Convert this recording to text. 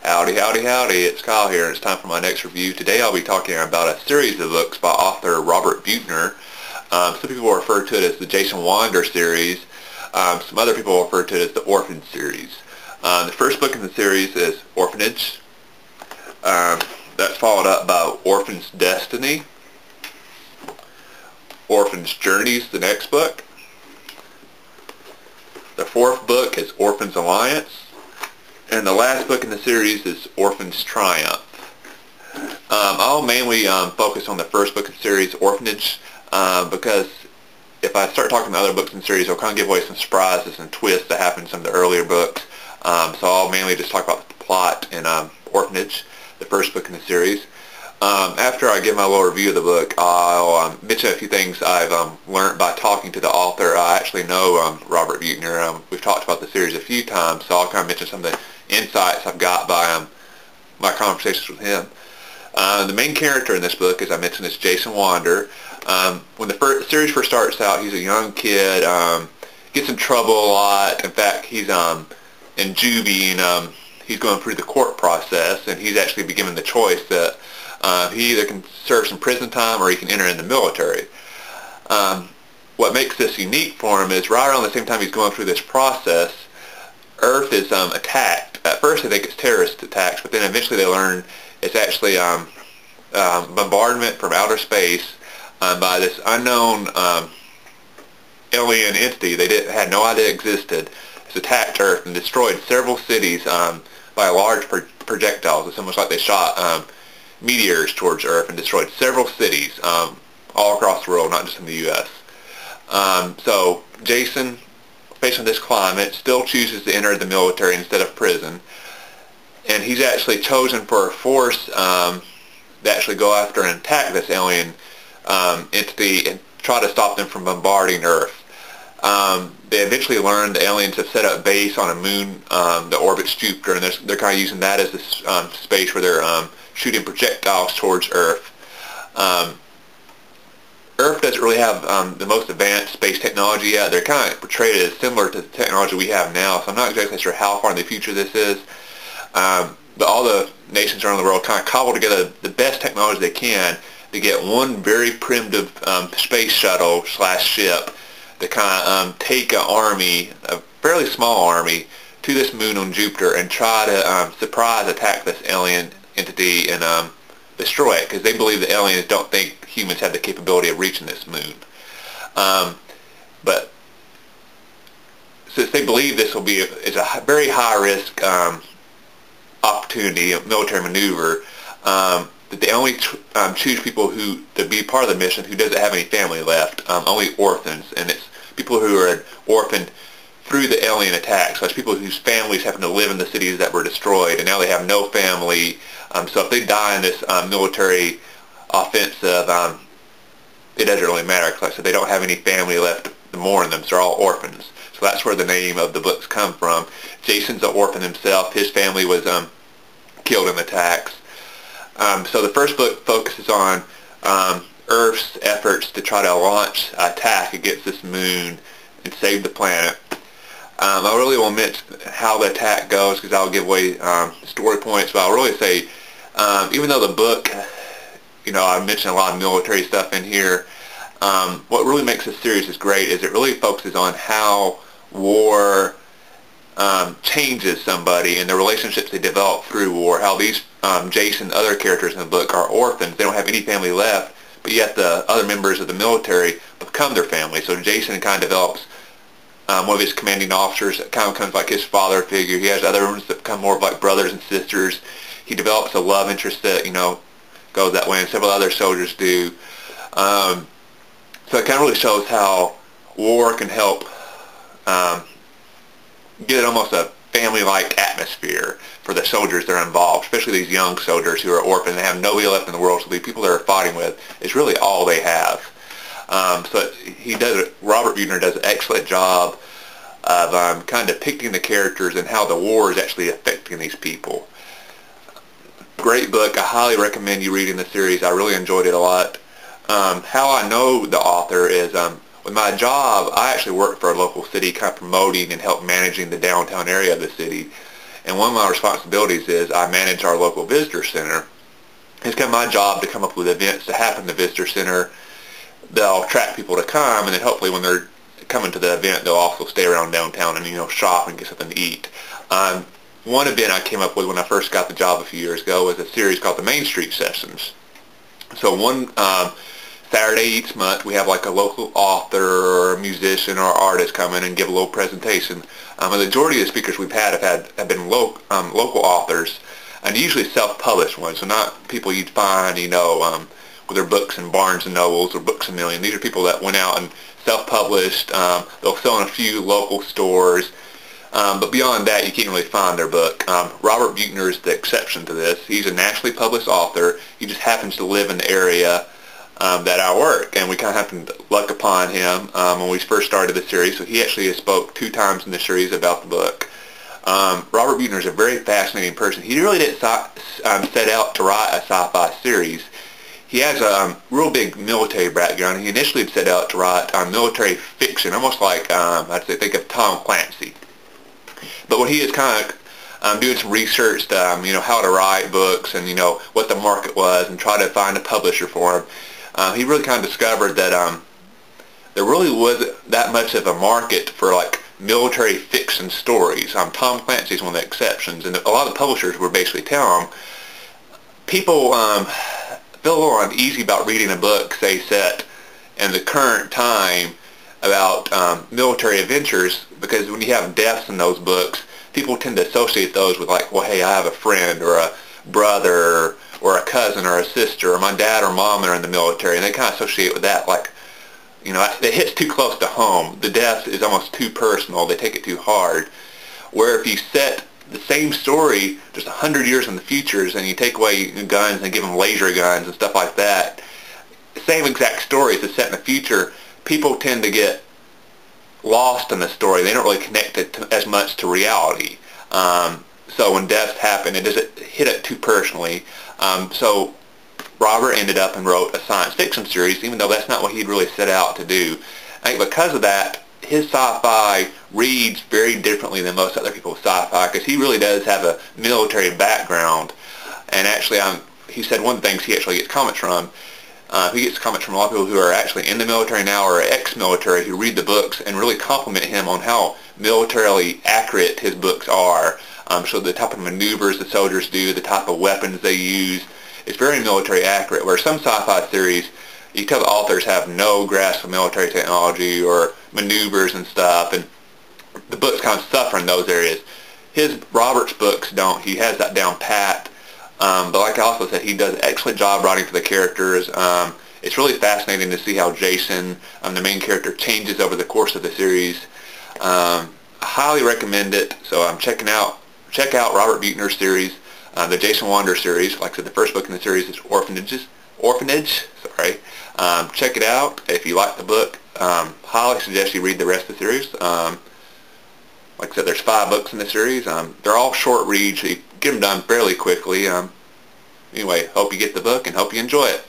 Howdy, howdy, howdy, it's Kyle here, and it's time for my next review. Today I'll be talking about a series of books by author Robert Buettner. Some people refer to it as the Jason Wander series. Some other people refer to it as the Orphan series. The first book in the series is Orphanage. That's followed up by Orphan's Destiny. Orphan's Journeys, the next book. The fourth book is Orphan's Alliance. And the last book in the series is Orphan's Triumph. I'll mainly focus on the first book in the series, Orphanage, because if I start talking about other books in the series, I'll kind of give away some surprises and twists that happen in some of the earlier books. So I'll mainly just talk about the plot in Orphanage, the first book in the series. After I give my little review of the book, I'll mention a few things I've learned by talking to the author. I actually know Robert Buettner. We've talked about the series a few times, so I'll kind of mention some of the insights I've got by my conversations with him. The main character in this book, as I mentioned, is Jason Wander. When the series first starts out, he's a young kid, gets in trouble a lot. In fact, he's in juvie, and he's going through the court process, and he's actually been given the choice that he either can serve some prison time or he can enter in the military. What makes this unique for him is right around the same time he's going through this process, Earth is attacked. At first they think it's terrorist attacks, but then eventually they learn it's actually bombardment from outer space by this unknown alien entity they had no idea existed. It's attacked Earth and destroyed several cities by large projectiles. It's almost like they shot meteors towards Earth and destroyed several cities all across the world, not just in the U.S. So Jason, facing this climate, still chooses to enter the military instead of prison, and he's actually chosen for a force that actually go after and attack this alien entity and try to stop them from bombarding Earth. They eventually learn the aliens have set up base on a moon that orbits Jupiter, and they're kind of using that as this space where they're shooting projectiles towards Earth. Earth doesn't really have the most advanced space technology yet. They're kind of portrayed as similar to the technology we have now, so I'm not exactly sure how far in the future this is. But all the nations around the world kind of cobble together the best technology they can to get one very primitive space shuttle / ship to kind of take an army, a fairly small army, to this moon on Jupiter and try to surprise attack this alien entity and destroy it, because they believe the aliens don't think humans have the capability of reaching this moon. But since they believe this will be it's a very high risk opportunity, a military maneuver, that they only choose people who to be part of the mission who doesn't have any family left, only orphans, and it's people who are orphaned through the alien attack. So it's people whose families happen to live in the cities that were destroyed, and now they have no family. So if they die in this military offensive, it doesn't really matter, because like I said, they don't have any family left to mourn them, so they're all orphans. So that's where the name of the books come from. Jason's an orphan himself. His family was killed in attacks. So the first book focuses on Earth's efforts to try to launch an attack against this moon and save the planet. I really won't mention how the attack goes, because I'll give away story points, but I'll really say, even though the book, I mentioned a lot of military stuff in here, what really makes this series is great is it really focuses on how war changes somebody and the relationships they develop through war, how these Jason and other characters in the book are orphans. They don't have any family left, but yet the other members of the military become their family. So Jason kind of develops one of his commanding officers that kind of becomes like his father figure. He has other ones that become more of like brothers and sisters. He develops a love interest that, goes that way, and several other soldiers do. So it kind of really shows how war can help get almost a family-like atmosphere for the soldiers that are involved, especially these young soldiers who are orphaned and have nobody left in the world, so the people they're fighting with is really all they have. Robert Buettner does an excellent job of kind of depicting the characters and how the war is actually affecting these people. Great book. I highly recommend you reading the series. I really enjoyed it a lot. How I know the author is with my job, I actually work for a local city, kind of promoting and help managing the downtown area of the city. And one of my responsibilities is I manage our local visitor center. It's kind of my job to come up with events to happen in the visitor center that'll attract people to come, and then hopefully when they're coming to the event, they'll also stay around downtown and, shop and get something to eat. One event I came up with when I first got the job a few years ago was a series called the Main Street Sessions. So one Saturday each month, we have like a local author or a musician or artist come in and give a little presentation. The majority of the speakers we've had have been local authors, and usually self-published ones, so not people you'd find, with their books in Barnes and Nobles or Books A Million. These are people that went out and self-published. They'll sell in a few local stores, but beyond that, you can't really find their book. Robert Buettner is the exception to this. He's a nationally published author. He just happens to live in the area that I work, and we kind of happened to luck upon him when we first started the series. So he actually has spoke 2 times in the series about the book. Robert Buettner is a very fascinating person. He really didn't set out to write a sci-fi series. He has a real big military background. He initially set out to write military fiction, almost like, I'd say, think of Tom Clancy. But when he is kind of doing some research to, how to write books and, what the market was and try to find a publisher for him, he really kind of discovered that there really wasn't that much of a market for, like, military fiction stories. Tom Clancy is one of the exceptions, and a lot of the publishers were basically telling him, people feel a little uneasy about reading a book, say, set in the current time about military adventures, because when you have deaths in those books, people tend to associate those with, like, well, hey, I have a friend or a brother or a cousin or a sister or my dad or mom are in the military, and they kind of associate with that, like, it hits too close to home. The death is almost too personal. They take it too hard. Where if you set the same story just 100 years in the future, and you take away guns and give them laser guns and stuff like that, same exact story is set in the future, people tend to get lost in the story. They don't really connect it as much to reality. So when deaths happen, it doesn't hit it too personally. So Robert ended up and wrote a science fiction series, even though that's not what he'd really set out to do. I think because of that, his sci-fi reads very differently than most other people's sci-fi, because he really does have a military background. And actually, he said one of the things he actually gets comments from, he gets comments from a lot of people who are actually in the military now or ex-military who read the books and really compliment him on how militarily accurate his books are. So the type of maneuvers the soldiers do, the type of weapons they use, it's very military accurate, where some sci-fi series, you tell the authors have no grasp of military technology or maneuvers and stuff, and the books kind of suffer in those areas. Robert's books don't. He has that down pat, but like I also said, he does an excellent job writing for the characters. It's really fascinating to see how Jason, the main character, changes over the course of the series. I highly recommend it, so check out Robert Buettner's series. The Jason Wander series, like I said, the first book in the series is Orphanage. Sorry. Check it out if you like the book. Highly suggest you read the rest of the series. Like I said, there's 5 books in the series. They're all short reads, so you get them done fairly quickly. Anyway, hope you get the book and hope you enjoy it.